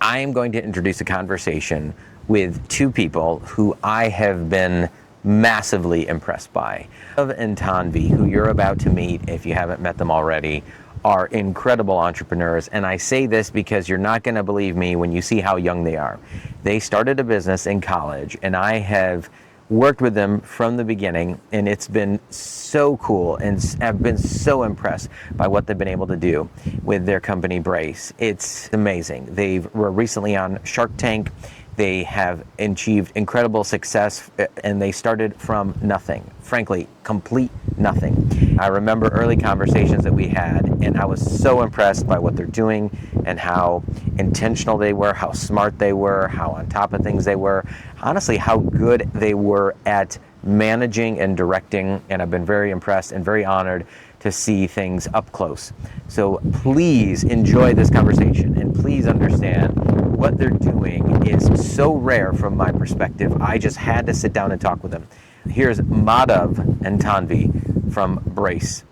I am going to introduce a conversation with two people who I have been massively impressed by. Madhav and Tanvi, who you're about to meet if you haven't met them already, are incredible entrepreneurs. And I say this because you're not going to believe me when you see how young they are. They started a business in college, and I have worked with them from the beginning, and it's been so cool, and I've been so impressed by what they've been able to do with their company BRCE. It's amazing. They were recently on Shark Tank. They have achieved incredible success, and they started from nothing, frankly, complete nothing. I remember early conversations that we had, and I was so impressed by what they're doing and how intentional they were, how smart they were, how on top of things they were, honestly, how good they were at managing and directing, and I've been very impressed and very honored to see things up close. So please enjoy this conversation, and please understand what they're doing is so rare from my perspective. I just had to sit down and talk with them. Here's Madhav and Tanvi from BRCE.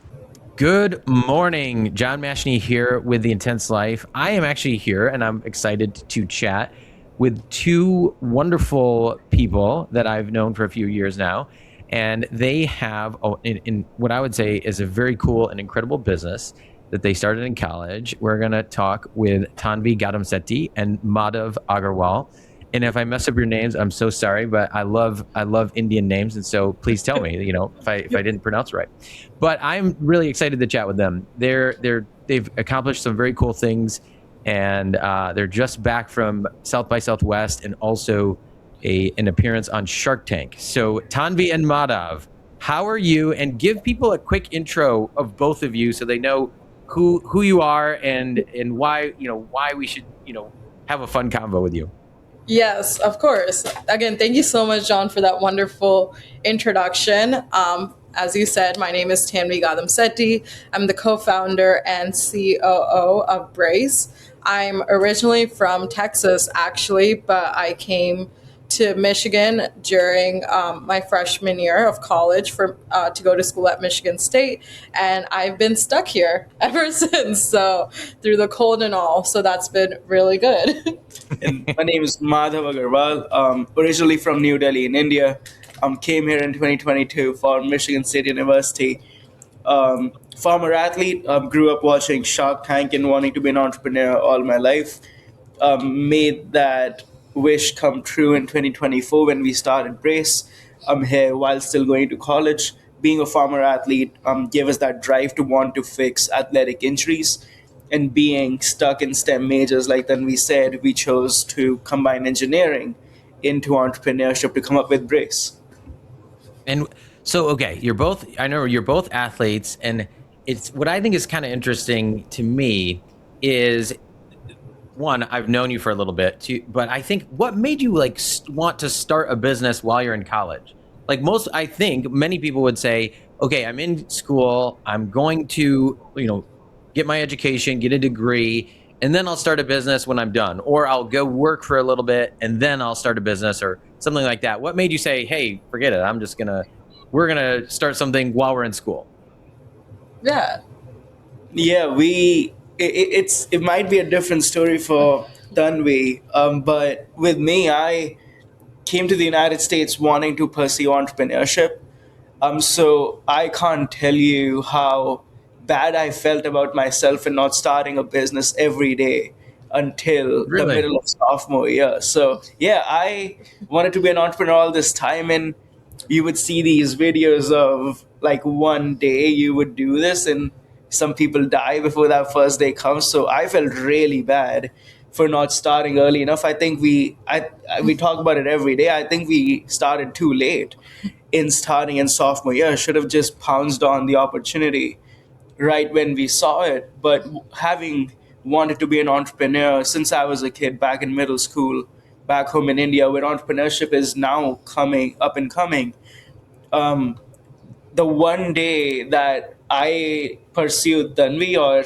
Good morning. John Mashney here with The Intense Life. I am actually here, and I'm excited to chat with two wonderful people that I've known for a few years now. And they have, in what I would say is a very cool and incredible business that they started in college. We're going to talk with Tanvi Gadamsetti and Madhav Agarwal. And if I mess up your names, I'm so sorry, but I love Indian names, and so please tell me, if I didn't pronounce it right. But I'm really excited to chat with them. They've accomplished some very cool things, and they're just back from South by Southwest and also an appearance on Shark Tank. So Tanvi and Madhav, how are you? And give people a quick intro of both of you so they know who you are and why we should have a fun convo with you. Yes, of course. Again, thank you so much, John, for that wonderful introduction. As you said, my name is Tanvi Gadamsetti. I'm the co-founder and COO of BRCE. I'm originally from Texas, actually, but I came to Michigan during my freshman year of college to go to school at Michigan State, and I've been stuck here ever since. So through the cold and all, so that's been really good. And my name is Madhav Agarwal, originally from New Delhi in India. Came here in 2022 for Michigan State University. Former athlete, grew up watching Shark Tank and wanting to be an entrepreneur all my life. Made that wish come true in 2024 when we started BRCE. Here while still going to college. Being a former athlete gave us that drive to want to fix athletic injuries. And being stuck in STEM majors, like then we said, we chose to combine engineering into entrepreneurship to come up with BRCE. And so, okay, I know you're both athletes, and it's what I think is kind of interesting to me is, one, I've known you for a little bit, but I think what made you want to start a business while you're in college? I think many people would say, okay, I'm in school, I'm going to, get my education, get a degree, and then I'll start a business when I'm done, or I'll go work for a little bit and then I'll start a business or something like that. What made you say, hey, forget it, we're gonna start something while we're in school? Yeah. Yeah, it might be a different story for Tanvi, but with me, I came to the United States wanting to pursue entrepreneurship. So I can't tell you how bad I felt about myself and not starting a business every day until the middle of sophomore year. So yeah, I wanted to be an entrepreneur all this time, and you would see these videos of one day you would do this and some people die before that first day comes. So I felt really bad for not starting early enough. I think we talk about it every day. I think we started too late in starting in sophomore year. Should have just pounced on the opportunity right when we saw it. But having wanted to be an entrepreneur since I was a kid back in middle school, back home in India, where entrepreneurship is now coming up and coming, the one day that I pursued Tanvi, or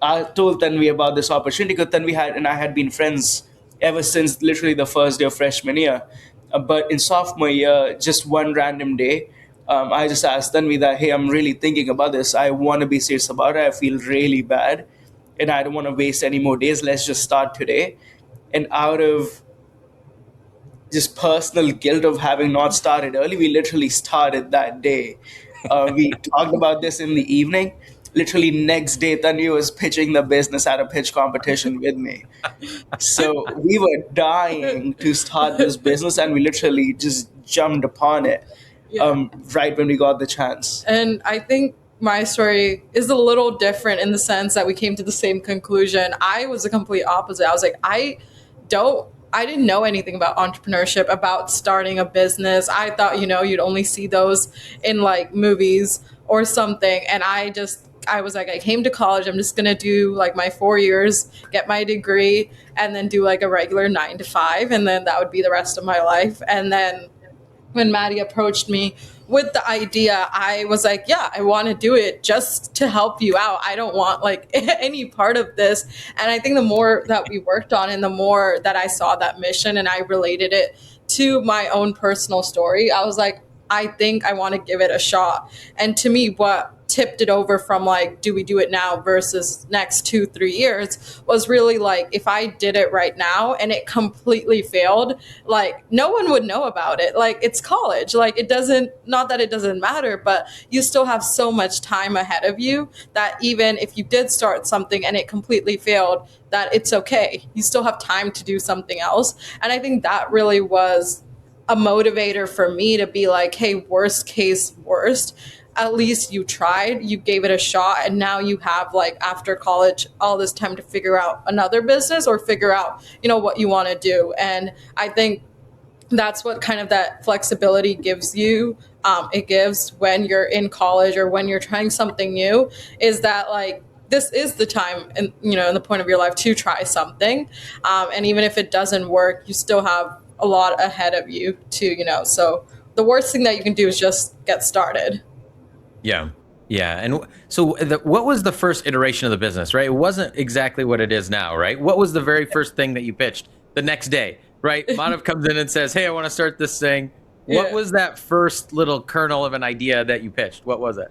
I told Tanvi about this opportunity, because Tanvi and I had been friends ever since literally the first day of freshman year. But in sophomore year, just one random day, I just asked Tanvi that, hey, I'm really thinking about this. I want to be serious about it. I feel really bad and I don't want to waste any more days. Let's just start today. And out of just personal guilt of having not started early, we literally started that day. We talked about this in the evening. Literally next day, Tanvi was pitching the business at a pitch competition with me. So we were dying to start this business, and we literally just jumped upon it Yeah. right when we got the chance. And I think my story is a little different in the sense that we came to the same conclusion. I was the complete opposite. I was like, I didn't know anything about entrepreneurship, about starting a business. I thought, you'd only see those in like movies or something. And I was like, I came to college. I'm just going to do like my 4 years, get my degree, and then do like a regular 9 to 5. And then that would be the rest of my life. And then when Maddie approached me with the idea, I was like, yeah, I want to do it just to help you out. I don't want like any part of this. And I think the more that we worked on and the more that I saw that mission and I related it to my own personal story, I was like, I think I want to give it a shot. And to me, what tipped it over from like, do we do it now versus next 2-3 years was really like, if I did it right now and it completely failed, like no one would know about it. Like it's college. Like it doesn't, not that it doesn't matter, but you still have so much time ahead of you that even if you did start something and it completely failed, that it's okay. You still have time to do something else. And I think that really was a motivator for me to be like, hey, worst case worst, at least you tried, you gave it a shot, and now you have like after college all this time to figure out another business or figure out what you want to do. And I think that's what kind of that flexibility gives you. It gives when you're in college or when you're trying something new, is that like this is the time and in the point of your life to try something, and even if it doesn't work, you still have a lot ahead of you too. So the worst thing that you can do is just get started. Yeah. Yeah. And so what was the first iteration of the business, right? It wasn't exactly what it is now, right? What was the very first thing that you pitched the next day, right? Madhav comes in and says, hey, I want to start this thing. What was that first little kernel of an idea that you pitched? What was it?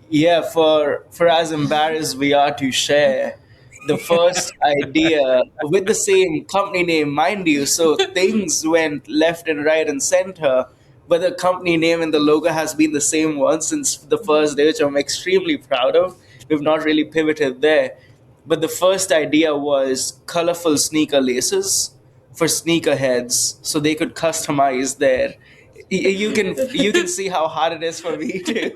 Yeah, for as embarrassed we are to share, the first idea with the same company name, mind you, so things went left and right and center, but the company name and the logo has been the same one since the first day, which I'm extremely proud of. We've not really pivoted there. But the first idea was colorful sneaker laces for sneakerheads so they could customize their. You can see how hard it is for me to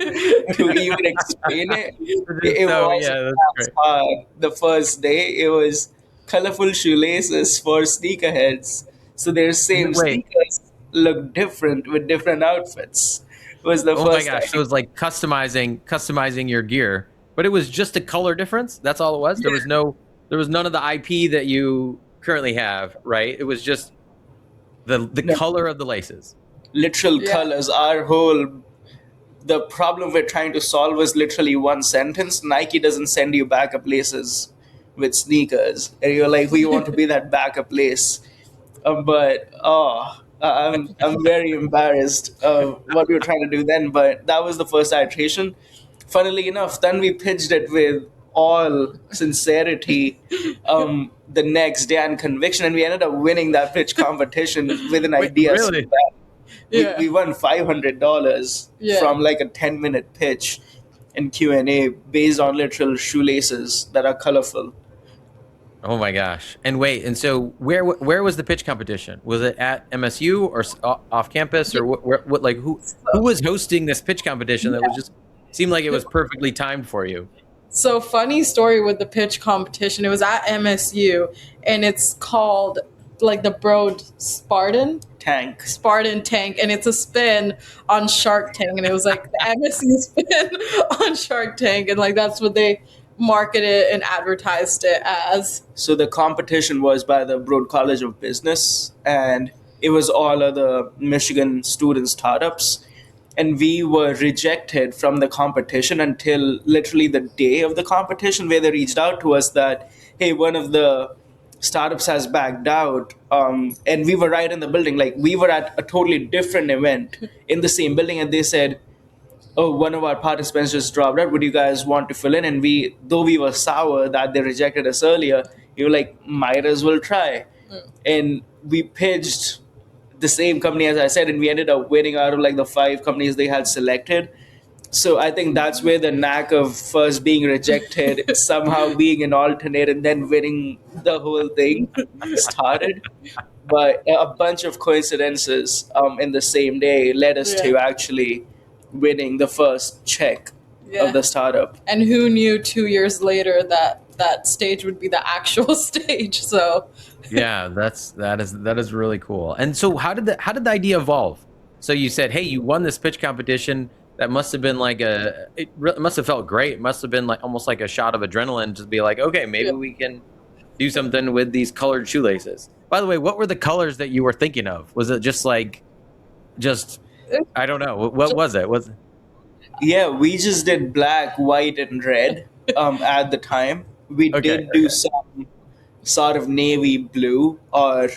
even explain it. It wasn't That's as hard the first day. It was colorful shoelaces for sneakerheads, so their same great. Wait. sneakers look different with different outfits. Was the Oh my first gosh. idea. So it was like customizing your gear, but it was just a color difference. That's all it was. There was none of the IP that you currently have, right? It was just the No. color of the laces. Literal colors. The problem we're trying to solve is literally one sentence. Nike doesn't send you backup laces with sneakers, and you're like, we want to be that backup lace. I'm very embarrassed of what we were trying to do then. But that was the first iteration. Funnily enough, then we pitched it with all sincerity the next day and conviction, and we ended up winning that pitch competition with an idea. So really? bad. Yeah. We won $500 from like a 10-minute pitch and Q&A based on literal shoelaces that are colorful. Oh my gosh. And wait, and so where was the pitch competition? Was it at MSU or off campus, or what like who was hosting this pitch competition that was just seemed like it was perfectly timed for you? So funny story with the pitch competition. It was at MSU and it's called like the Broad Spartan Tank, and it's a spin on Shark Tank, and it was like the MSU spin on Shark Tank, and like that's what they marketed and advertised it as. So the competition was by the Broad College of Business, and it was all other Michigan student startups. And we were rejected from the competition until literally the day of the competition, where they reached out to us that, hey, one of the startups has backed out. And we were right in the building. Like we were at a totally different event in the same building, and they said, oh, one of our participants just dropped out. Would you guys want to fill in? And though we were sour that they rejected us earlier, We were like, might as well try. And we pitched the same company, as I said, and we ended up winning out of like the 5 companies they had selected. So I think that's where the knack of first being rejected, somehow being an alternate, and then winning the whole thing started. But a bunch of coincidences in the same day led us Yeah. to actually winning the first check Yeah. of the startup. And who knew 2 years later that that stage would be the actual stage? So Yeah, that is really cool. And so how did the idea evolve? So you said, hey, you won this pitch competition. That must have been like it must have felt great. It must have been like almost like a shot of adrenaline to be like, okay, maybe Yeah. we can do something with these colored shoelaces. By the way, what were the colors that you were thinking of? Was it just I don't know. What was it? Was Yeah, we just did black, white, and red at the time. We Okay, did do okay. some sort of navy blue or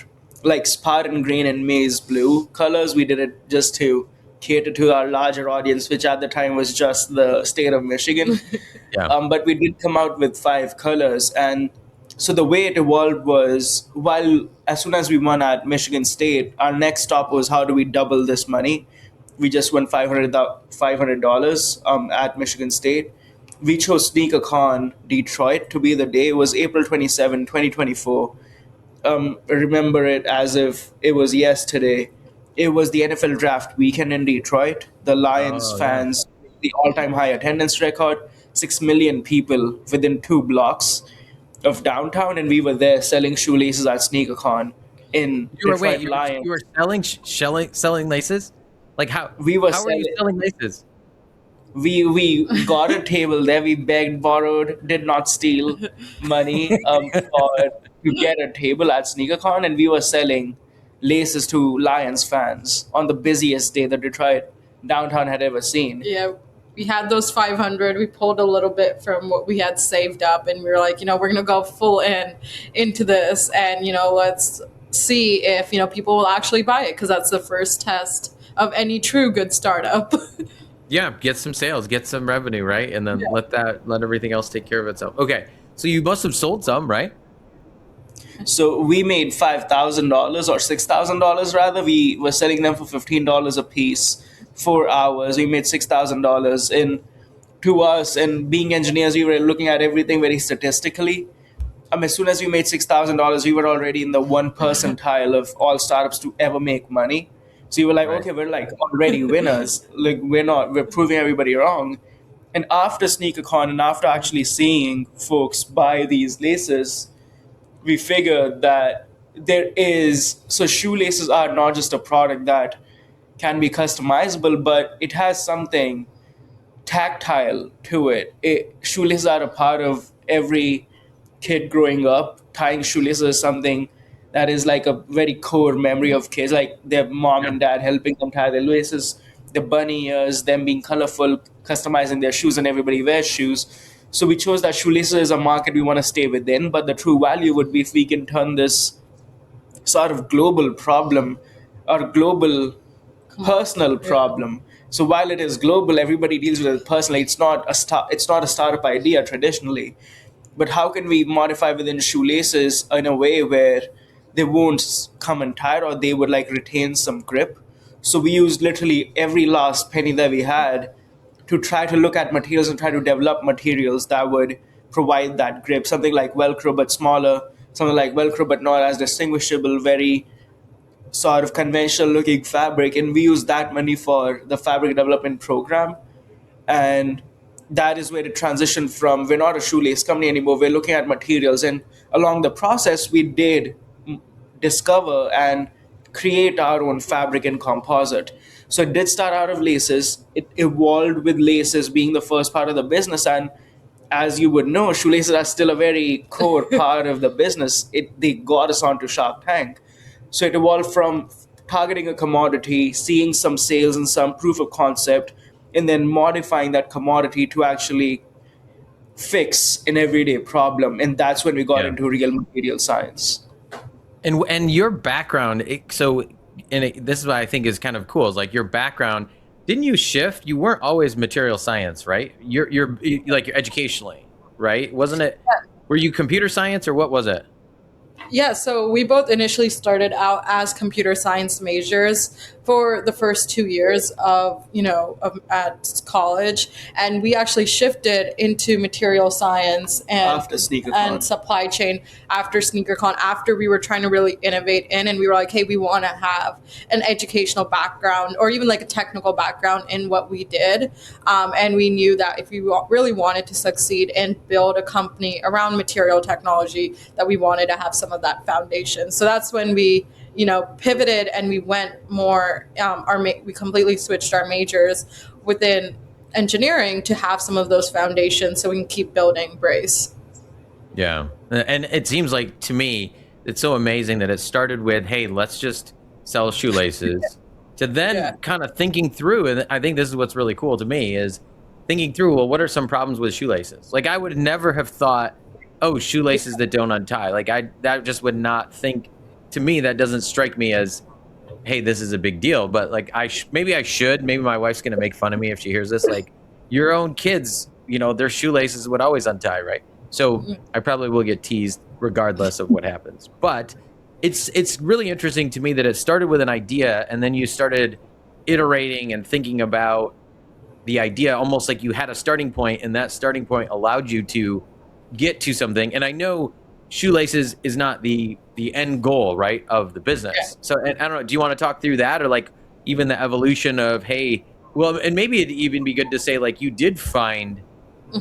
like Spartan green and maize blue colors. We did it just to cater to our larger audience, which at the time was just the state of Michigan. Yeah. But we did come out with 5 colors. And so the way it evolved was, while as soon as we won at Michigan State, our next stop was how do we double this money? We just won $500 at Michigan State. We chose SneakerCon Detroit to be the day. It was April 27, 2024. Remember it as if it was yesterday. It was the NFL draft weekend in Detroit. The Lions Oh, yeah. fans, the all-time high attendance record, 6 million people within 2 blocks of downtown, and we were there selling shoelaces at SneakerCon in You were Detroit wait, Lions. you were selling laces? Like We were how were you selling. selling laces? We got a table there. We begged, borrowed, did not steal money for to get a table at SneakerCon, and we were selling laces to Lions fans on the busiest day that Detroit downtown had ever seen. yeah, we had those 500. We pulled a little bit from what we had saved up, and we were like, we're gonna go full into this, and let's see if people will actually buy it, because that's the first test of any true good startup. Yeah, get some sales, get some revenue, right? And then Yeah. let everything else take care of itself. Okay. So you must have sold some, right? So we made $5,000 or $6,000 rather. We were selling them for $15 a piece, 4 hours. We made $6,000 in 2 hours. And being engineers, we were looking at everything very statistically. As soon as we made $6,000, we were already in the 1 percentile of all startups to ever make money. So you were like, Right. okay, we're like already winners. Like we're proving everybody wrong. And after SneakerCon and after actually seeing folks buy these laces, we figured that shoelaces are not just a product that can be customizable, but it has something tactile to it. Shoelaces are a part of every kid growing up. Tying shoelaces is something that is like a very core memory of kids, like their mom Yeah. and dad helping them tie their laces, the bunny ears, them being colorful, customizing their shoes, and everybody wears shoes. So we chose that shoelaces is a market we want to stay within, but the true value would be if we can turn this sort of global problem or global personal problem. So while it is global, everybody deals with it personally. It's not a startup idea traditionally, but how can we modify within shoelaces in a way where they won't come untied or they would like retain some grip? So we used literally every last penny that we had to try to look at materials and try to develop materials that would provide that grip. Something like Velcro but smaller, something like Velcro but not as distinguishable, very sort of conventional looking fabric. And we use that money for the fabric development program. And that is where it transitioned from, we're not a shoelace company anymore, we're looking at materials. And along the process, we did discover and create our own fabric and composite. So it did start out of laces. It evolved with laces being the first part of the business. And as you would know, shoelaces are still a very core part of the business. They got us onto Shark Tank. So it evolved from targeting a commodity, seeing some sales and some proof of concept, and then modifying that commodity to actually fix an everyday problem. And that's when we got Yeah. into real material science. And your background, this is what I think is kind of cool. Is like your background. Didn't you shift? You weren't always material science, right? You're like educationally, right? Wasn't it? Were you computer science or what was it? Yeah, so we both initially started out as computer science majors for the first 2 years at college, and we actually shifted into material science After and SneakerCon. supply chain after SneakerCon, after we were trying to really innovate and we were like, hey, we want to have an educational background or even like a technical background in what we did, and we knew that if we really wanted to succeed and build a company around material technology, that we wanted to have some of that foundation. So that's when we pivoted and we went more we completely switched our majors within engineering to have some of those foundations so we can keep building Brace. Yeah. And it seems like to me, it's so amazing that it started with, hey, let's just sell shoelaces to then Yeah. kind of thinking through. And I think this is what's really cool to me is thinking through, well, what are some problems with shoelaces? Like I would never have thought, oh, shoelaces that don't untie. Like that just would not think, to me, that doesn't strike me as, hey, this is a big deal. But like maybe I should, maybe my wife's going to make fun of me if she hears this. Like your own kids, their shoelaces would always untie, right? So I probably will get teased regardless of what happens. But it's really interesting to me that it started with an idea and then you started iterating and thinking about the idea almost like you had a starting point, and that starting point allowed you to get to something. And I know shoelaces is not the end goal, right, of the business. Yeah. So and I don't know, do you want to talk through that, or like even the evolution of, hey, well, and maybe it'd even be good to say like you did find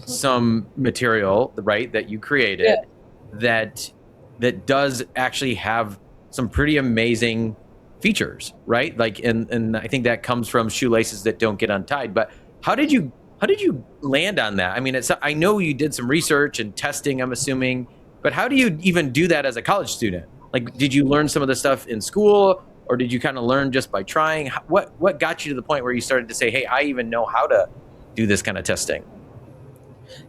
some material, right, that you created that does actually have some pretty amazing features, right? Like and I think that comes from shoelaces that don't get untied. But how did you land on that? I mean, I know you did some research and testing, I'm assuming, but how do you even do that as a college student? Like, did you learn some of the stuff in school, or did you kind of learn just by trying? What got you to the point where you started to say, hey, I even know how to do this kind of testing?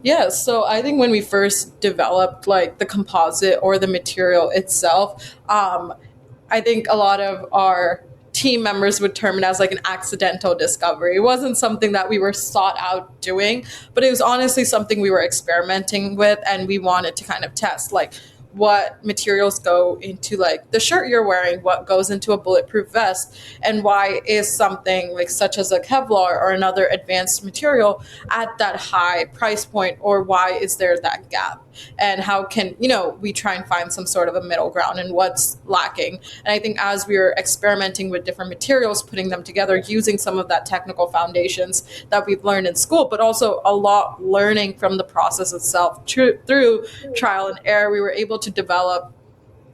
Yeah, so I think when we first developed like the composite or the material itself, I think a lot of our team members would term it as like an accidental discovery. It wasn't something that we were sought out doing, but it was honestly something we were experimenting with, and we wanted to kind of test like what materials go into like the shirt you're wearing, what goes into a bulletproof vest, and why is something like such as a Kevlar or another advanced material at that high price point, or why is there that gap, and how can we try and find some sort of a middle ground and what's lacking. And I think as we were experimenting with different materials, putting them together, using some of that technical foundations that we've learned in school, but also a lot learning from the process itself through trial and error, we were able to develop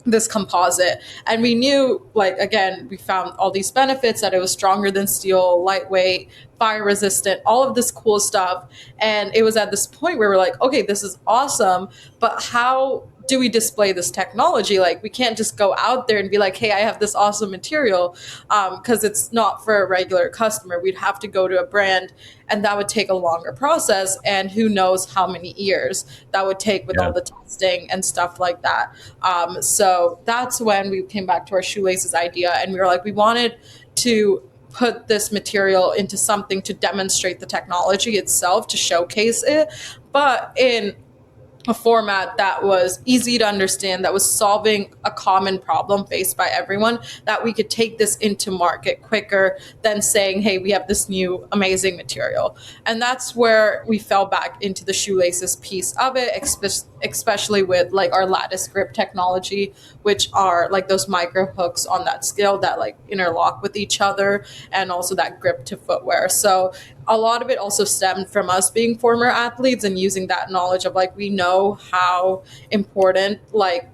this composite. And we knew, like, again, we found all these benefits, that it was stronger than steel, lightweight, fire resistant, all of this cool stuff. And it was at this point where we're like, okay, this is awesome, but how do we display this technology? Like, we can't just go out there and be like, hey, I have this awesome material, because it's not for a regular customer. We'd have to go to a brand, and that would take a longer process, and who knows how many years that would take with all the testing and stuff like that. So that's when we came back to our shoelaces idea, and we were like, we wanted to put this material into something to demonstrate the technology itself, to showcase it, but in a format that was easy to understand, that was solving a common problem faced by everyone, that we could take this into market quicker than saying, hey, we have this new amazing material. And that's where we fell back into the shoelaces piece of it, especially with like our lattice grip technology, which are like those micro hooks on that scale that like interlock with each other, and also that grip to footwear. So a lot of it also stemmed from us being former athletes and using that knowledge of like, we know how important like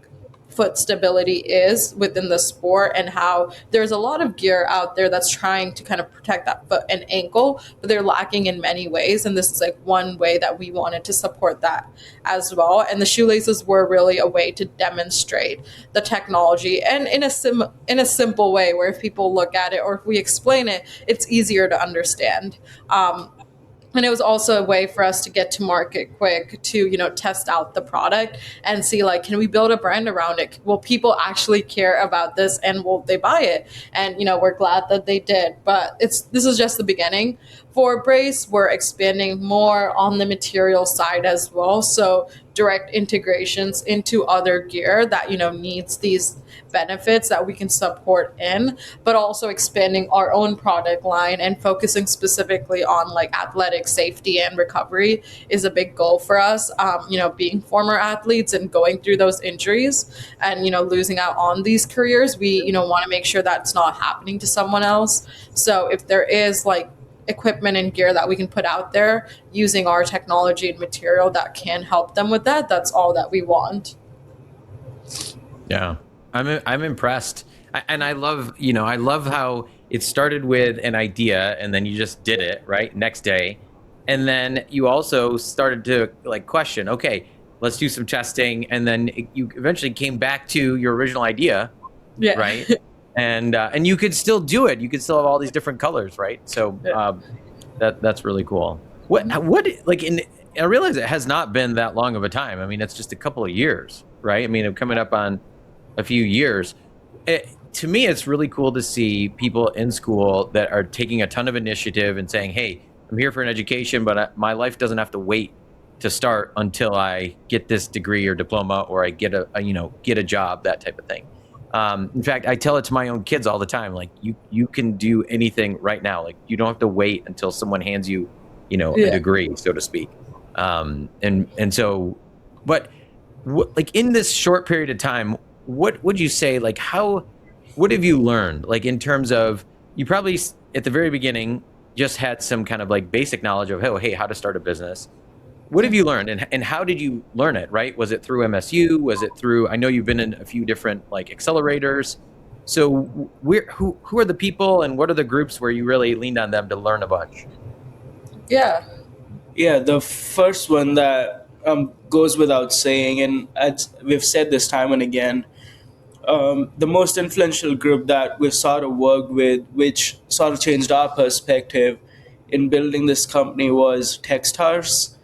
foot stability is within the sport, and how there's a lot of gear out there that's trying to kind of protect that foot and ankle, but they're lacking in many ways. And this is like one way that we wanted to support that as well. And the shoelaces were really a way to demonstrate the technology, and in a simple way where if people look at it or if we explain it, it's easier to understand. And it was also a way for us to get to market quick, to, test out the product and see, like, can we build a brand around it? Will people actually care about this, and will they buy it? And, we're glad that they did. But this is just the beginning. for Brace, we're expanding more on the material side as well. So direct integrations into other gear that, needs these benefits that we can support in, but also expanding our own product line and focusing specifically on like athletic safety and recovery is a big goal for us. Being former athletes and going through those injuries and, losing out on these careers, we, want to make sure that's not happening to someone else. So if there is like equipment and gear that we can put out there using our technology and material that can help them with that, that's all that we want. Yeah, I'm impressed, and I love how it started with an idea, and then you just did it right next day, and then you also started to like question, okay, let's do some testing, and then you eventually came back to your original idea, Yeah. right? And you could still do it. You could still have all these different colors, right? So that's really cool. What like I realize it has not been that long of a time. I mean, it's just a couple of years, right? I mean, I'm coming up on a few years. To me, it's really cool to see people in school that are taking a ton of initiative and saying, hey, I'm here for an education, but my life doesn't have to wait to start until I get this degree or diploma, or I get a job, that type of thing. In fact, I tell it to my own kids all the time, like you can do anything right now. Like you don't have to wait until someone hands you, a degree, so to speak. And so, but like in this short period of time, what would you say, like what have you learned? Like in terms of, you probably at the very beginning just had some kind of like basic knowledge of, oh, hey, how to start a business. What have you learned, and how did you learn it, right? Was it through MSU? Was it through, I know you've been in a few different like accelerators. So who are the people, and what are the groups where you really leaned on them to learn a bunch? Yeah. Yeah, the first one that goes without saying, and as we've said this time and again, the most influential group that we've sort of worked with, which sort of changed our perspective in building this company, was Techstars.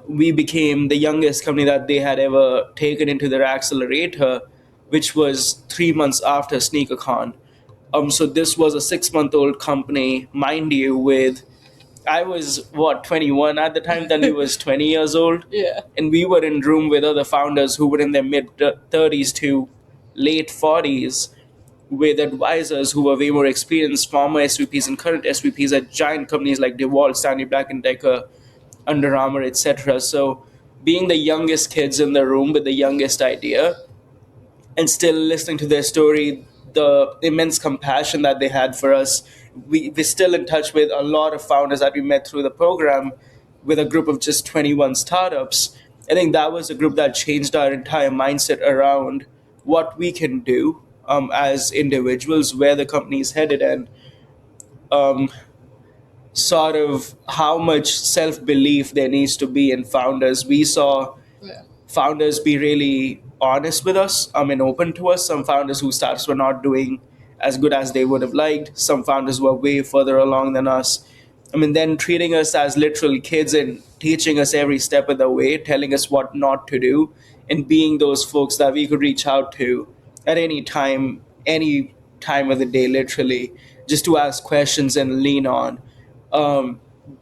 We became the youngest company that they had ever taken into their accelerator, which was 3 months after SneakerCon. So this was a 6-month-old company, mind you, with, I was 21 at the time, then he was 20 years old. Yeah. And we were in room with other founders who were in their mid 30s to late 40s, with advisors who were way more experienced, former SVPs and current SVPs at giant companies like DeWalt, Stanley Black and Decker, Under Armour, etc. So being the youngest kids in the room with the youngest idea, and still listening to their story, the immense compassion that they had for us. We're still in touch with a lot of founders that we met through the program, with a group of just 21 startups. I think that was a group that changed our entire mindset around what we can do as individuals, where the company is headed, and sort of how much self-belief there needs to be in founders. We saw Yeah. founders be really honest with us, and open to us. Some founders whose startups were not doing as good as they would have liked. Some founders were way further along than us. Then treating us as literal kids and teaching us every step of the way, telling us what not to do, and being those folks that we could reach out to at any time of the day, literally, just to ask questions and lean on.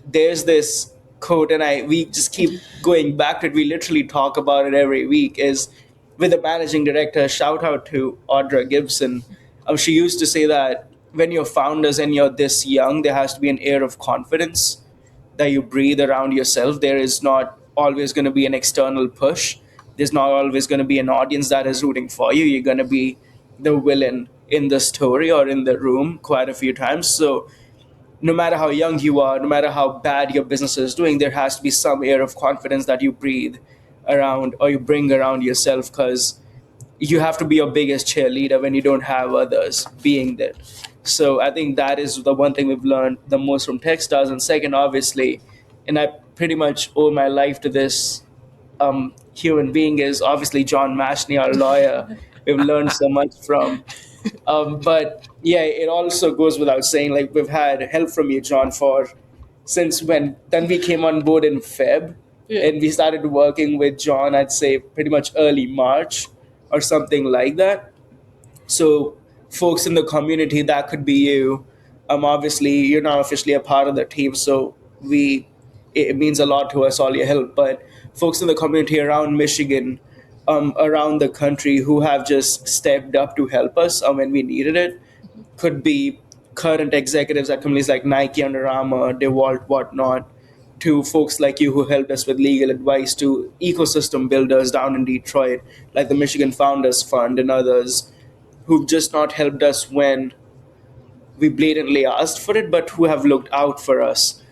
There's this quote, and we just keep going back to it. We literally talk about it every week. Is with the managing director. Shout out to Audra Gibson. She used to say that when you're founders and you're this young, there has to be an air of confidence that you breathe around yourself. There is not always going to be an external push. There's not always going to be an audience that is rooting for you. You're going to be the villain in the story or in the room quite a few times. So no matter how young you are, no matter how bad your business is doing, there has to be some air of confidence that you breathe around, or you bring around yourself, because you have to be your biggest cheerleader when you don't have others being there. So I think that is the one thing we've learned the most from Techstars. And second, obviously, and I pretty much owe my life to this human being, is obviously John Mashney, our lawyer. We've learned so much from. But yeah, it also goes without saying, like, we've had help from you, John, since when Tanvi came on board in Feb. Yeah. And we started working with John, I'd say pretty much early March or something like that. So folks in the community, that could be you, Obviously, you're not officially a part of the team, so it means a lot to us, all your help. But folks in the community around Michigan, around the country, who have just stepped up to help us when we needed it, could be current executives at companies like Nike, Under Armour, DeWalt, whatnot, to folks like you who helped us with legal advice, to ecosystem builders down in Detroit, like the Michigan Founders Fund and others, who've just not helped us when we blatantly asked for it, but who have looked out for us.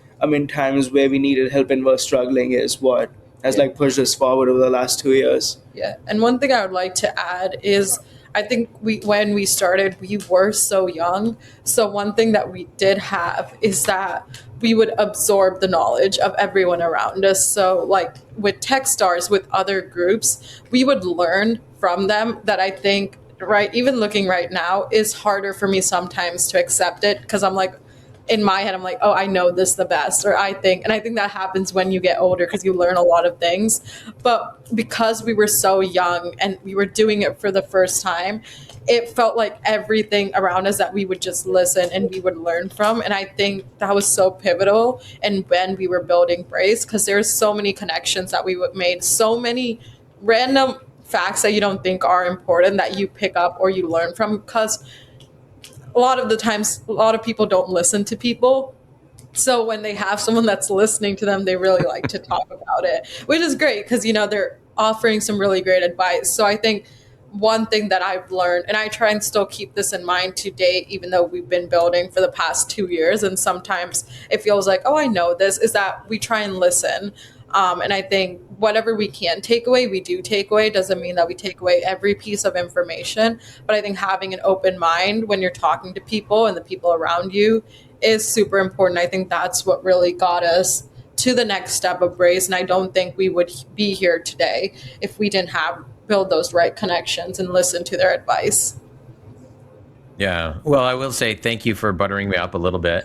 Times where we needed help and were struggling is what has like pushed us forward over the last 2 years. Yeah. And one thing I would like to add is I think when we started, we were so young. So one thing that we did have is that we would absorb the knowledge of everyone around us. So like with Techstars, with other groups, we would learn from them that I think, right, even looking right now is harder for me sometimes to accept it, because I'm like, in my head, I'm like, oh, I know this the best, or I think that happens when you get older because you learn a lot of things. But because we were so young and we were doing it for the first time, it felt like everything around us that we would just listen and we would learn from. And I think that was so pivotal. And when we were building Brace, because there's so many connections that we made, so many random facts that you don't think are important that you pick up or you learn from, because a lot of the times, a lot of people don't listen to people. So when they have someone that's listening to them, they really like to talk about it, which is great because, they're offering some really great advice. So I think one thing that I've learned, and I try and still keep this in mind to date, even though we've been building for the past 2 years, and sometimes it feels like, oh, I know this, is that we try and listen. And I think whatever we can take away, we do take away. Doesn't mean that we take away every piece of information. But I think having an open mind when you're talking to people and the people around you is super important. I think that's what really got us to the next step of Brace. And I don't think we would be here today if we didn't build those right connections and listen to their advice. Yeah. Well, I will say thank you for buttering me up a little bit.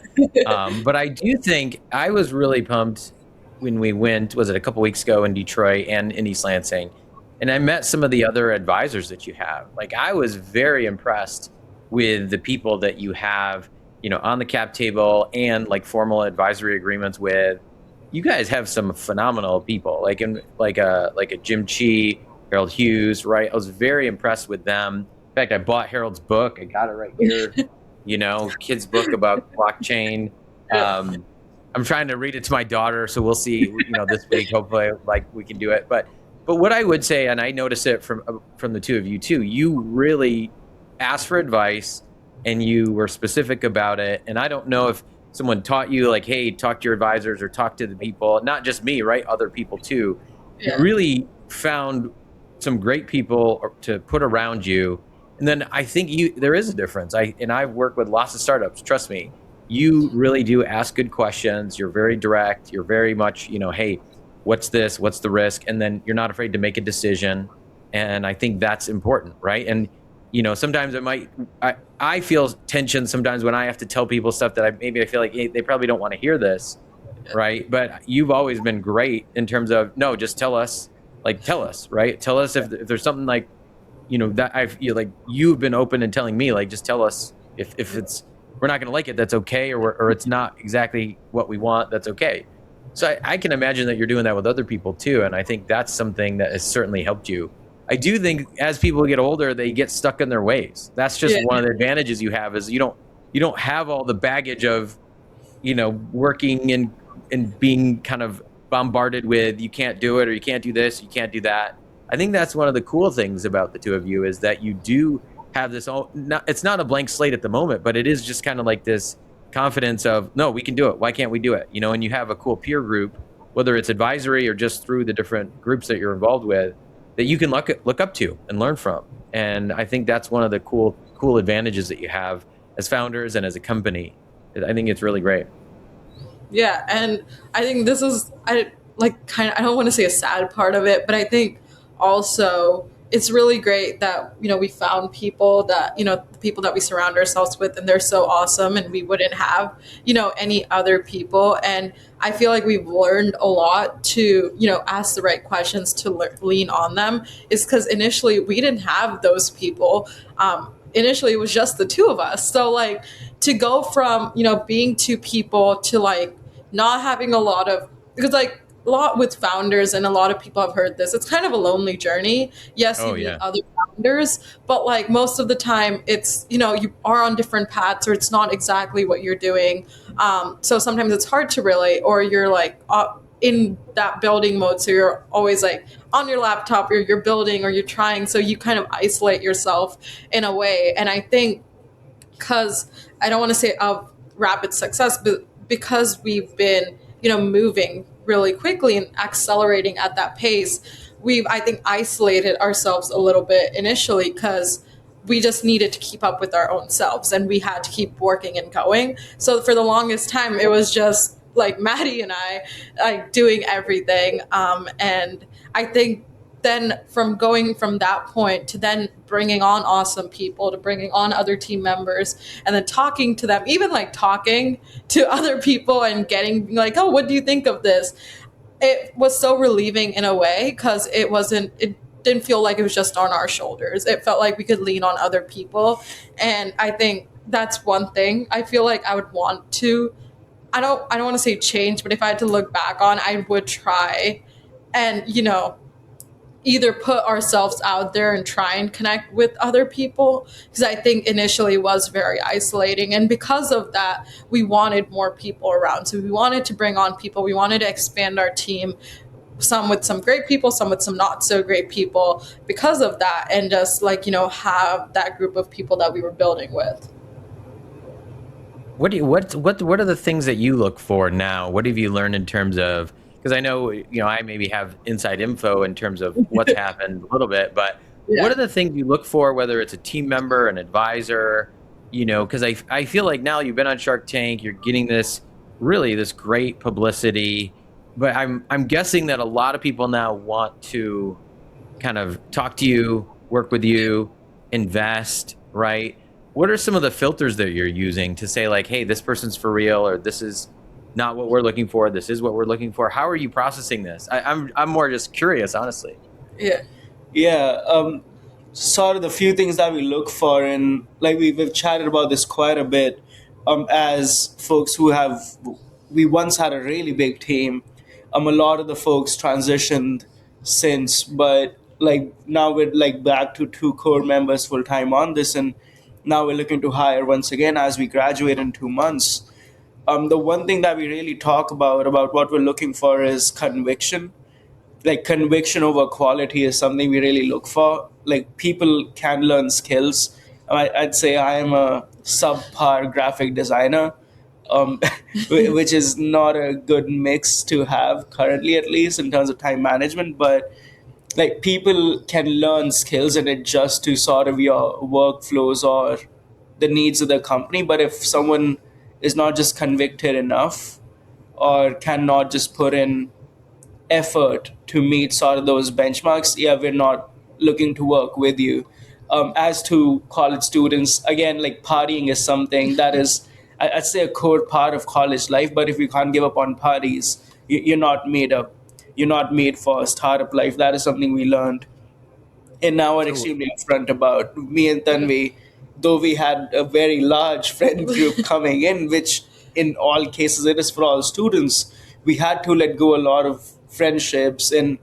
But I do think I was really pumped when we went, was it a couple weeks ago in Detroit and in East Lansing, and I met some of the other advisors that you have. Like, I was very impressed with the people that you have, on the cap table and like formal advisory agreements with. You guys have some phenomenal people, like a Jim Chi, Harold Hughes, right? I was very impressed with them. In fact, I bought Harold's book. I got it right here. Kid's book about blockchain. I'm trying to read it to my daughter, so we'll see. This week, hopefully, like we can do it. But what I would say, and I notice it from the two of you too, you really asked for advice, and you were specific about it. And I don't know if someone taught you, like, hey, talk to your advisors or talk to the people, not just me, right? Other people too. Yeah. You really found some great people to put around you, and then I think there is a difference. I've worked with lots of startups. Trust me. You really do ask good questions. You're very direct. You're very much, hey, what's this? What's the risk? And then you're not afraid to make a decision. And I think that's important, right? And, sometimes I feel tension sometimes when I have to tell people stuff that I feel like, hey, they probably don't want to hear this, right? But you've always been great in terms of, no, just tell us, right? Tell us if there's something like, that I feel like you've been open and telling me, like, just tell us if it's, we're not going to like it, that's okay, or it's not exactly what we want, that's okay. So I can imagine that you're doing that with other people too, and I think that's something that has certainly helped you. I do think as people get older, they get stuck in their ways. That's just one of the advantages you have, is you don't have all the baggage of, working and being kind of bombarded with, you can't do it, or you can't do this, you can't do that. I think that's one of the cool things about the two of you, is that you do have this, it's not a blank slate at the moment, but it is just kind of like this confidence of, no, we can do it. Why can't we do it? And you have a cool peer group, whether it's advisory or just through the different groups that you're involved with, that you can look up to and learn from. And I think that's one of the cool advantages that you have as founders and as a company. I think it's really great. Yeah. And I think this is, I don't want to say a sad part of it, but I think also it's really great that, we found people that, the people that we surround ourselves with, and they're so awesome, and we wouldn't have, any other people. And I feel like we've learned a lot to, ask the right questions, to lean on them, is because initially we didn't have those people. Initially it was just the two of us. So like, to go from, being two people to like not having a lot of, because like a lot with founders, and a lot of people have heard this, it's kind of a lonely journey. Yes, Oh you meet yeah. other founders, but like most of the time it's, you are on different paths, or it's not exactly what you're doing. So sometimes it's hard to relate, or you're like in that building mode, so you're always like on your laptop, or you're building, or you're trying, so you kind of isolate yourself in a way. And I think, because I don't want to say of rapid success, but because we've been, moving really quickly and accelerating at that pace, we've, I think, isolated ourselves a little bit initially, because we just needed to keep up with our own selves, and we had to keep working and going. So for the longest time, it was just like Maddie and I, like doing everything. And I think then from going from that point to then bringing on awesome people, to bringing on other team members, and then talking to them, even like talking to other people and getting like, oh, what do you think of this? It was so relieving in a way, because it didn't feel like it was just on our shoulders. It felt like we could lean on other people. And I think that's one thing I feel like I would want to, I don't want to say change, but if I had to look back on, I would try and, either put ourselves out there and try and connect with other people, because I think initially it was very isolating. And because of that, we wanted more people around. So we wanted to bring on people. We wanted to expand our team, some with some great people, some with some not so great people, because of that. And just like, have that group of people that we were building with. What are the things that you look for now? What have you learned in terms of, because I know, I maybe have inside info in terms of what's happened a little bit, but Yeah. what are the things you look for, whether it's a team member, an advisor, because I feel like now you've been on Shark Tank, you're getting this great publicity, but I'm guessing that a lot of people now want to kind of talk to you, work with you, invest, right? What are some of the filters that you're using to say like, hey, this person's for real, or this is not what we're looking for, this is what we're looking for? How are you processing this? I'm more just curious, honestly. Yeah. Yeah, sort of the few things that we look for, and like we've chatted about this quite a bit, as folks we once had a really big team. A lot of the folks transitioned since, but like now we're like back to two core members full time on this, and now we're looking to hire once again as we graduate in 2 months. The one thing that we really talk about what we're looking for is conviction. Like conviction over quality is something we really look for. Like people can learn skills. I'd say I am a subpar graphic designer, um, which is not a good mix to have currently, at least in terms of time management. But like people can learn skills and adjust to sort of your workflows or the needs of the company. But if someone is not just convicted enough or cannot just put in effort to meet sort of those benchmarks, yeah, we're not looking to work with you. As to college students, again, like partying is something that is, I'd say, a core part of college life. But if you can't give up on parties, you're not made up. You're not made for startup life. That is something we learned, and now we're So extremely upfront about. Me and Tanvi, though we had a very large friend group coming in, which in all cases it is for all students, we had to let go a lot of friendships and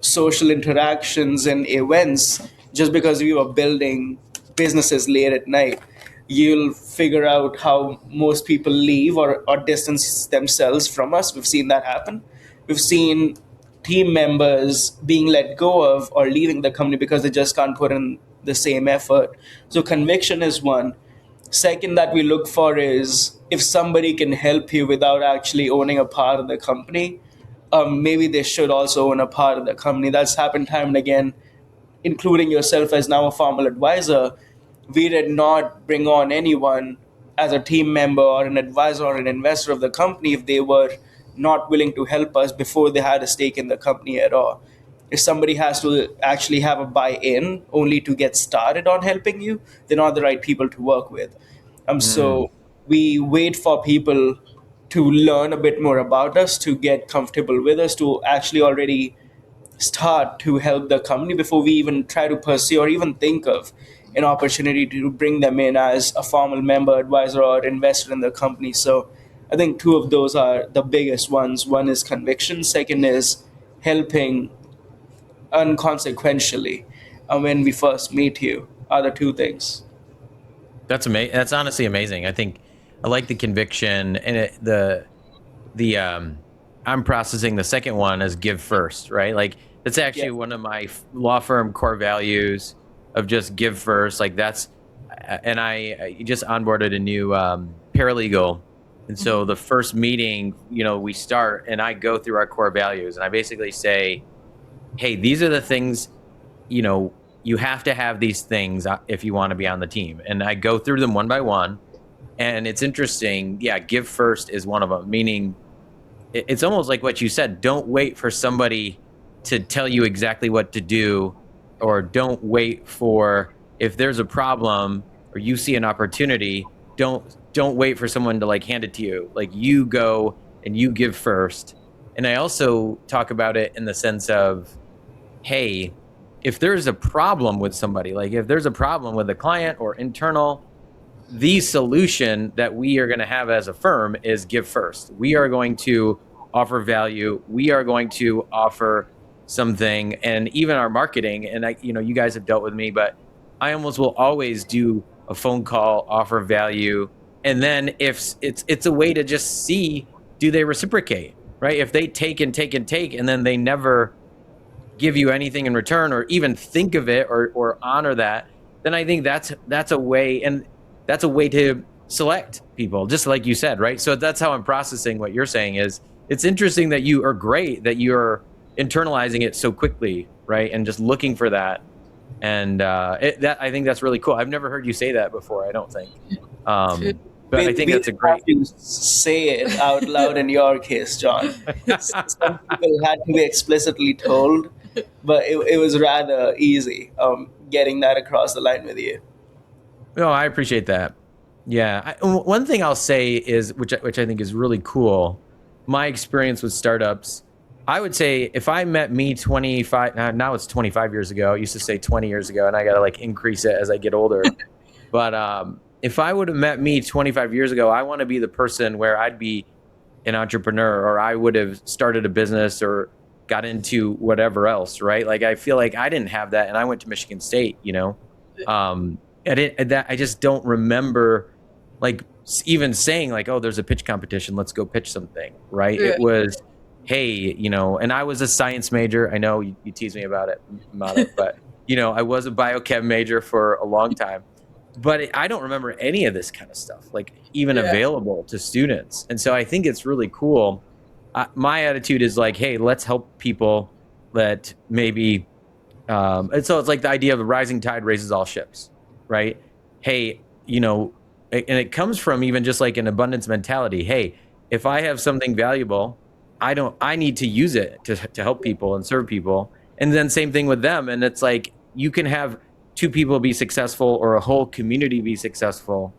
social interactions and events just because we were building businesses late at night. You'll figure out how most people leave or distance themselves from us. We've seen that happen. We've seen team members being let go of or leaving the company because they just can't put in the same effort. So conviction is one. Second that we look for is if somebody can help you without actually owning a part of the company, maybe they should also own a part of the company. That's happened time and again, including yourself as now a formal advisor. We did not bring on anyone as a team member or an advisor or an investor of the company if they were not willing to help us before they had a stake in the company at all. If somebody has to actually have a buy-in only to get started on helping you, they're not the right people to work with. So we wait for people to learn a bit more about us, to get comfortable with us, to actually already start to help the company before we even try to pursue or even think of an opportunity to bring them in as a formal member, advisor, or investor in the company. So I think two of those are the biggest ones. One is conviction, second is helping unconsequentially when we first meet you, are the two things. That's amazing. That's honestly amazing. I think I like the conviction and the I'm processing the second one as give first, right? Like that's Yeah. actually one of my law firm core values of just give first. Like that's, and I just onboarded a new paralegal. And so the first meeting, we start and I go through our core values and I basically say, hey, these are the things, you know, you have to have these things if you want to be on the team. And I go through them one by one. And it's interesting. Yeah, give first is one of them, meaning it's almost like what you said. Don't wait for somebody to tell you exactly what to do, or don't wait for if there's a problem or you see an opportunity, don't wait for someone to like hand it to you. Like you go and you give first. And I also talk about it in the sense of, hey, if there's a problem with somebody, like if there's a problem with a client or internal, the solution that we are going to have as a firm is give first. We are going to offer value. We are going to offer something, and even our marketing. And you guys have dealt with me, but I almost will always do a phone call, offer value, and then if it's a way to just see, do they reciprocate, right? If they take and take and take, and then they never give you anything in return, or even think of it or honor that, then I think that's a way, and that's a way to select people, just like you said, right? So that's how I'm processing what you're saying. Is it's interesting that you are great, that you're internalizing it so quickly, right? And just looking for that. And that I think that's really cool. I've never heard you say that before, I don't think. But I think that's a great. You say it out loud in your case, John. Some people had to be explicitly told, but it was rather easy getting that across the line with you. No, I appreciate that. Yeah. One thing I'll say is, which I think is really cool, my experience with startups, I would say if I met me 25, now it's 25 years ago, I used to say 20 years ago, and I got to like increase it as I get older. But if I would have met me 25 years ago, I want to be the person where I'd be an entrepreneur, or I would have started a business or got into whatever else, right? Like I feel like I didn't have that, and I went to Michigan State, I just don't remember like even saying like, oh, there's a pitch competition, let's go pitch something, right? Yeah. It was, hey, and I was a science major. I know you tease me about it, Madhav, but I was a biochem major for a long time, but I don't remember any of this kind of stuff, like even available to students. And so I think it's really cool. My attitude is like, hey, let's help people that maybe, and so it's like the idea of the rising tide raises all ships, right? Hey, and it comes from even just like an abundance mentality. Hey, if I have something valuable, I need to use it to help people and serve people. And then same thing with them. And it's like, you can have two people be successful or a whole community be successful,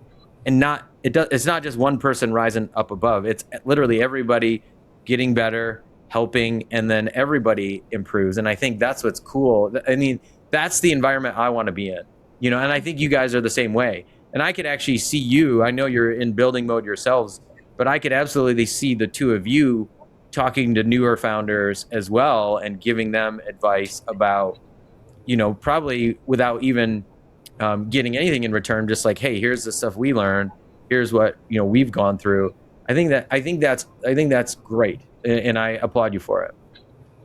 and it's not just one person rising up above. It's literally everybody getting better, helping, and then everybody improves. And I think that's what's cool. I mean, that's the environment I want to be in. And I think you guys are the same way. And I could actually see you, I know you're in building mode yourselves, but I could absolutely see the two of you talking to newer founders as well and giving them advice about, probably without even getting anything in return, just like, hey, here's the stuff we learned. Here's what, we've gone through. I think that's great. And I applaud you for it.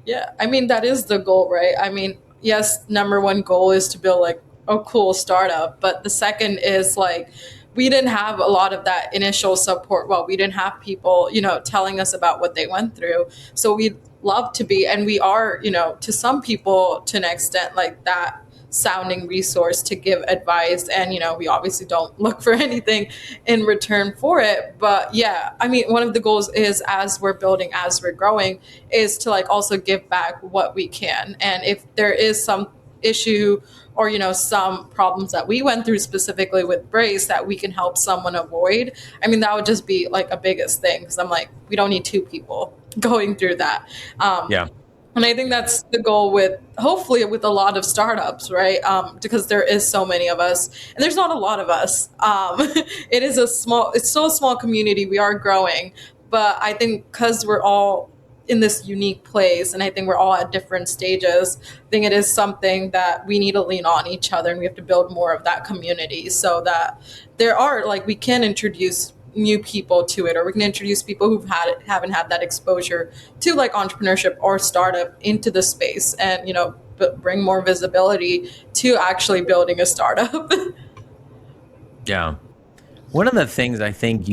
Yeah, I mean, that is the goal, right? I mean, yes, number one goal is to build like a cool startup, but the second is like, we didn't have a lot of that initial support. Well, we didn't have people, telling us about what they went through. So we'd love to be, and we are, to some people to an extent, like that sounding resource to give advice. And, we obviously don't look for anything in return for it. But yeah, I mean, one of the goals is, as we're building, as we're growing, is to like also give back what we can. And if there is some issue or some problems that we went through specifically with brace that we can help someone avoid, I mean, that would just be like a biggest thing, because I'm like, we don't need two people going through that. Yeah. And I think that's the goal with, hopefully, with a lot of startups, right? Because there is so many of us, and there's not a lot of us. It's still a small community. We are growing, but I think because we're all in this unique place, and I think we're all at different stages, I think it is something that we need to lean on each other, and we have to build more of that community, so that we can introduce new people to it, or we can introduce people who haven't had that exposure to like entrepreneurship or startup into the space, and bring more visibility to actually building a startup. Yeah. One of the things I think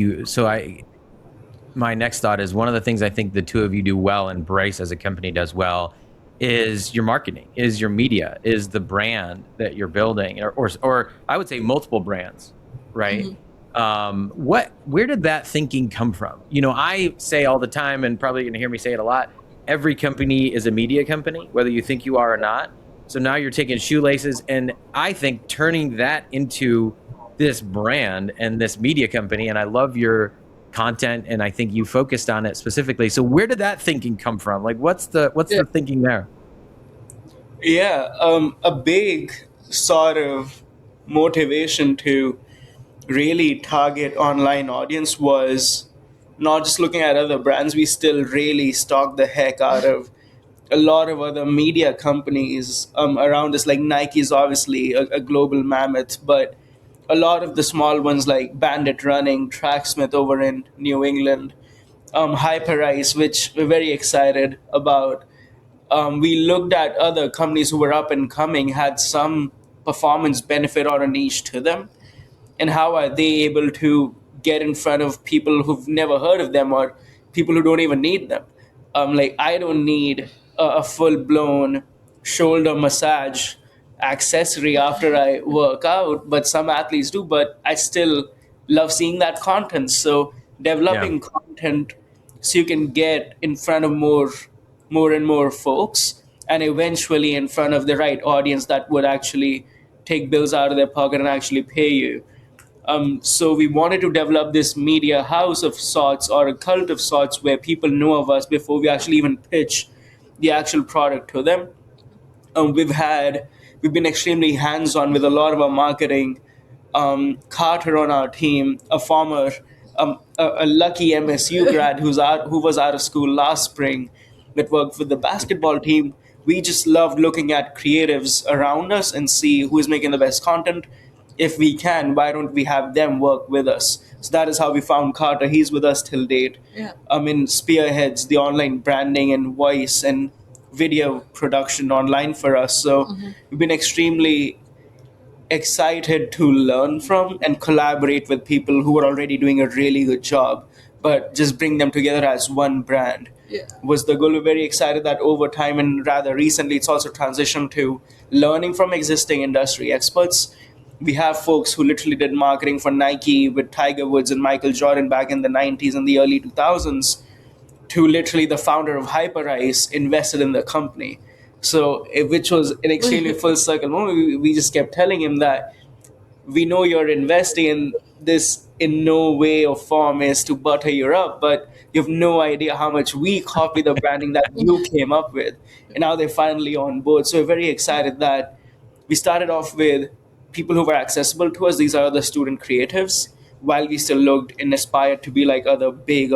my next thought is, one of the things I think the two of you do well, and Brace as a company does well, is your marketing, is your media, is the brand that you're building, or I would say multiple brands, right? Where did that thinking come from? I say all the time, and probably going to hear me say it a lot, every company is a media company, whether you think you are or not. So now you're taking Shoelaces, and I think turning that into this brand and this media company, and I love your content, and I think you focused on it specifically. So where did that thinking come from? Like, what's the thinking there? Yeah, a big sort of motivation to really target online audience was not just looking at other brands. We still really stock the heck out of a lot of other media companies around us. Like Nike is obviously a global mammoth, but a lot of the small ones like Bandit Running, Tracksmith over in New England, Hyperice, which we're very excited about. We looked at other companies who were up and coming, had some performance benefit or a niche to them, and how are they able to get in front of people who've never heard of them, or people who don't even need them. Like, I don't need a full-blown shoulder massage accessory after I work out, but some athletes do. But I still love seeing that content. So developing content so you can get in front of more and more folks, and eventually in front of the right audience that would actually take bills out of their pocket and actually pay you. So we wanted to develop this media house of sorts, or a cult of sorts, where people know of us before we actually even pitch the actual product to them. We've been extremely hands-on with a lot of our marketing. Carter on our team, a former a lucky MSU grad who was out of school last spring, that worked with the basketball team. We just loved looking at creatives around us and see who is making the best content. If we can, why don't we have them work with us? So that is how we found Carter. He's with us till date. Yeah. Spearheads the online branding and voice and video production online for us. So we've been extremely excited to learn from and collaborate with people who are already doing a really good job, but just bring them together as one brand. Was the goal. We're very excited that over time, and rather recently, it's also transitioned to learning from existing industry experts. We have folks who literally did marketing for Nike with Tiger Woods and Michael Jordan back in the 90s and the early 2000s, to literally the founder of Hyperice invested in the company. So, which was an extremely full circle moment. We just kept telling him that we know you're investing in this, in no way or form is to butter you up, but you have no idea how much we copy the branding that you came up with. And now they're finally on board. So we're very excited that we started off with people who were accessible to us. These are the student creatives, while we still looked and aspired to be like other big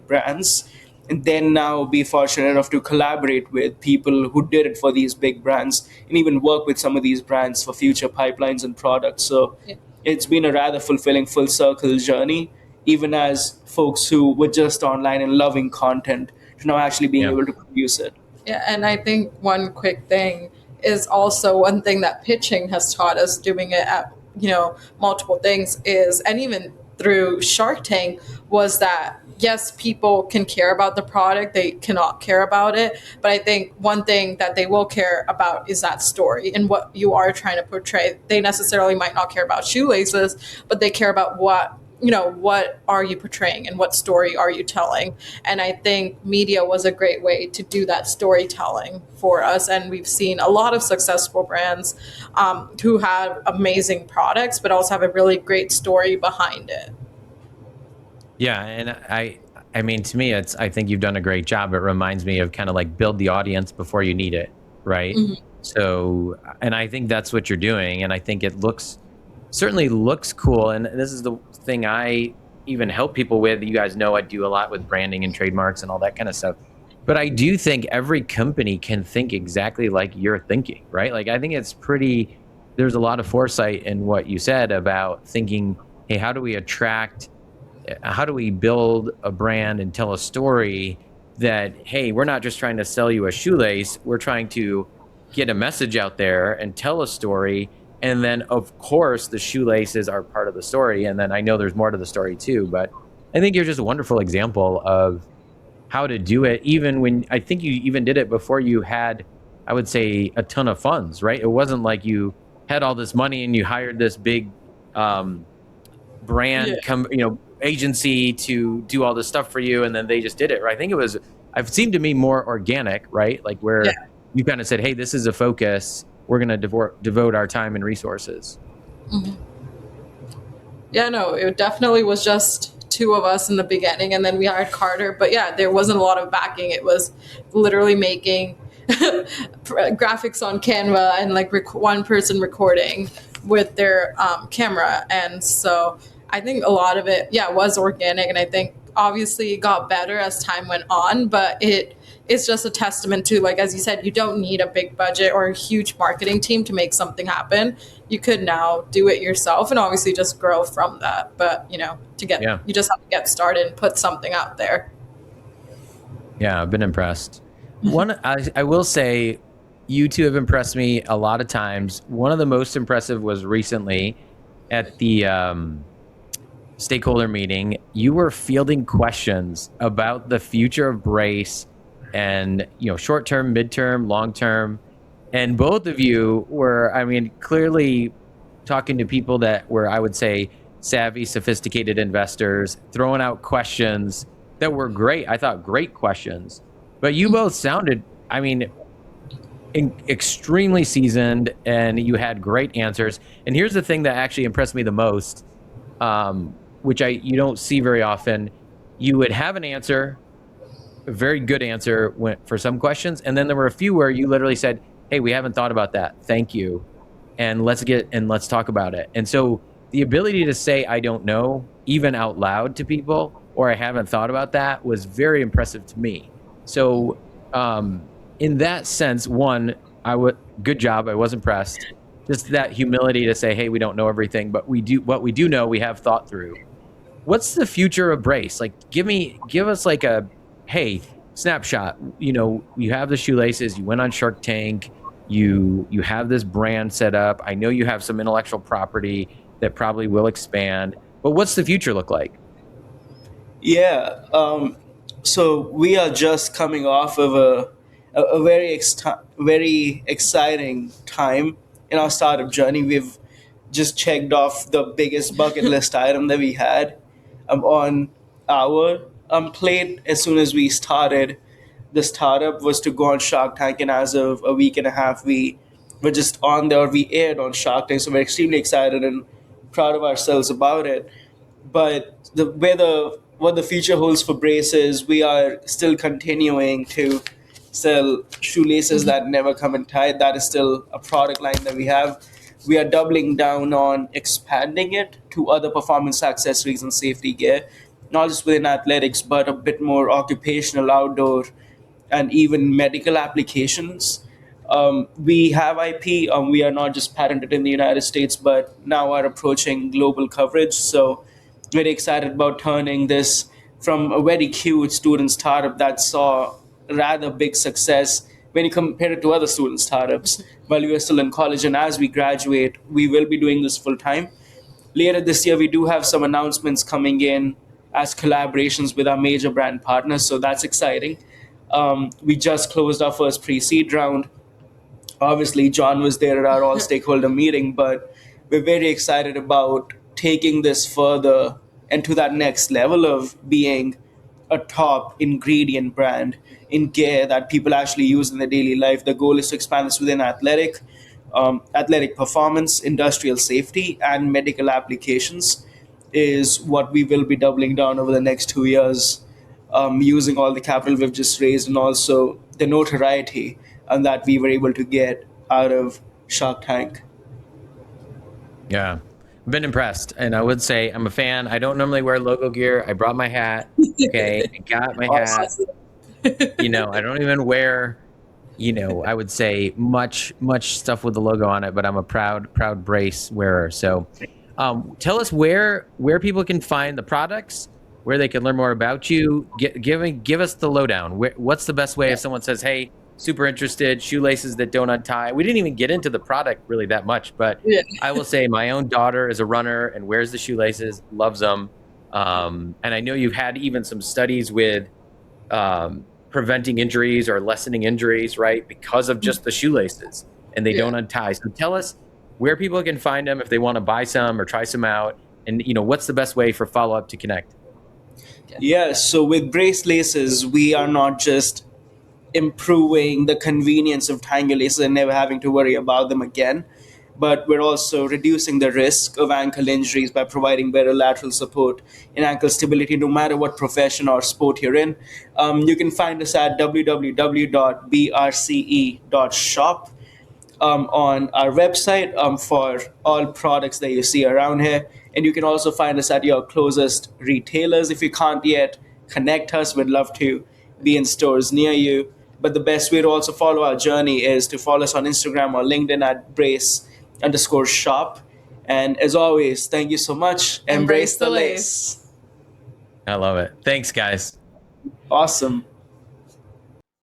brands. And then now be fortunate enough to collaborate with people who did it for these big brands, and even work with some of these brands for future pipelines and products. So it's been a rather fulfilling full circle journey, even as folks who were just online and loving content to now actually being able to produce it. Yeah, and I think one quick thing is also one thing that pitching has taught us, doing it at multiple things, is, and even through Shark Tank, was that yes, people can care about the product, they cannot care about it. But I think one thing that they will care about is that story and what you are trying to portray. They necessarily might not care about shoelaces, but they care about what are you portraying and what story are you telling. And I think media was a great way to do that storytelling for us. And we've seen a lot of successful brands who have amazing products, but also have a really great story behind it. Yeah, and I mean, to me, I think you've done a great job. It reminds me of kind of like build the audience before you need it, right? So, and I think that's what you're doing, and I think it certainly looks cool. And this is the thing I even help people with. You guys know I do a lot with branding and trademarks and all that kind of stuff. But I do think every company can think exactly like you're thinking, right? Like, I think there's a lot of foresight in what you said about thinking, hey, how do we build a brand and tell a story that, hey, we're not just trying to sell you a shoelace, we're trying to get a message out there and tell a story. And then, of course, the shoelaces are part of the story. And then I know there's more to the story too, but I think you're just a wonderful example of how to do it, even when I think you even did it before you had, I would say, a ton of funds, right? It wasn't like you had all this money and you hired this big brand agency to do all this stuff for you, and then they just did it, right? I think it seemed to me more organic, right? Like where you kind of said, hey, this is a focus, we're going to devote our time and resources. Yeah, no, it definitely was just two of us in the beginning, and then we hired Carter. But yeah, there wasn't a lot of backing. It was literally making graphics on Canva and like one person recording with their camera. And so I think a lot of it, was organic. And I think obviously it got better as time went on, but it's just a testament to, like, as you said, you don't need a big budget or a huge marketing team to make something happen. You could now do it yourself and obviously just grow from that. But, you just have to get started and put something out there. Yeah, I've been impressed. I will say, you two have impressed me a lot of times. One of the most impressive was recently at the stakeholder meeting. You were fielding questions about the future of Brace and, short-term, mid-term, long-term. And both of you were, clearly talking to people that were, I would say, savvy, sophisticated investors, throwing out questions that were great. I thought great questions. But you both sounded, extremely seasoned, and you had great answers. And here's the thing that actually impressed me the most, which you don't see very often. You would have an answer, a very good answer for some questions, and then there were a few where you literally said, hey, we haven't thought about that, thank you, and let's talk about it. And so the ability to say I don't know, even out loud to people, or I haven't thought about that, was very impressive to me. So in that sense, good job, I was impressed. Just that humility to say, hey, we don't know everything, but what we do know, we have thought through. What's the future of Brace? Like, give us like a, hey, snapshot. You have the shoelaces, you went on Shark Tank, you have this brand set up. I know you have some intellectual property that probably will expand, but what's the future look like? Yeah. So we are just coming off of a very exciting time in our startup journey. We've just checked off the biggest bucket list item that we had on our plate as soon as we started. The startup was to go on Shark Tank, and as of a week and a half, we were just on there. We aired on Shark Tank, so we're extremely excited and proud of ourselves about it. But what the future holds for Brace is we are still continuing to sell shoelaces that never come in tight. That is still a product line that we have. We are doubling down on expanding it to other performance accessories and safety gear, not just within athletics, but a bit more occupational, outdoor, and even medical applications. We have IP. We are not just patented in the United States, but now are approaching global coverage. So very excited about turning this from a very cute student startup that saw rather big success when you compare it to other student startups while we are still in college. And as we graduate, we will be doing this full time. Later this year, we do have some announcements coming in as collaborations with our major brand partners. So that's exciting. We just closed our first pre-seed round. Obviously, John was there at our all stakeholder meeting, but we're very excited about taking this further and to that next level of being a top ingredient brand in gear that people actually use in their daily life. The goal is to expand this within athletic performance, industrial safety, and medical applications. Is what we will be doubling down over the next 2 years, using all the capital we've just raised and also the notoriety and that we were able to get out of Shark Tank. Yeah. I've been impressed. And I would say I'm a fan. I don't normally wear logo gear. I brought my hat. Okay. I got my hat. I don't even wear, I would say much stuff with the logo on it, but I'm a proud brace wearer. So tell us where people can find the products, where they can learn more about you. Give us the lowdown. What's the best way if someone says, hey, super interested, shoelaces that don't untie? We didn't even get into the product really that much, but I will say my own daughter is a runner and wears the shoelaces, loves them. And I know you've had even some studies with preventing injuries or lessening injuries, right? Because of just the shoelaces and they don't untie. So tell us where people can find them if they want to buy some or try some out. And, what's the best way for follow-up to connect? Yeah, so with brace laces, we are not just improving the convenience of tying your laces and never having to worry about them again, but we're also reducing the risk of ankle injuries by providing better lateral support and ankle stability no matter what profession or sport you're in. You can find us at www.brce.shop on our website for all products that you see around here. And you can also find us at your closest retailers. If you can't yet connect us, we'd love to be in stores near you. But the best way to also follow our journey is to follow us on Instagram or LinkedIn at brace_shop. And as always, thank you so much. Embrace the lace. I love it. Thanks, guys. Awesome.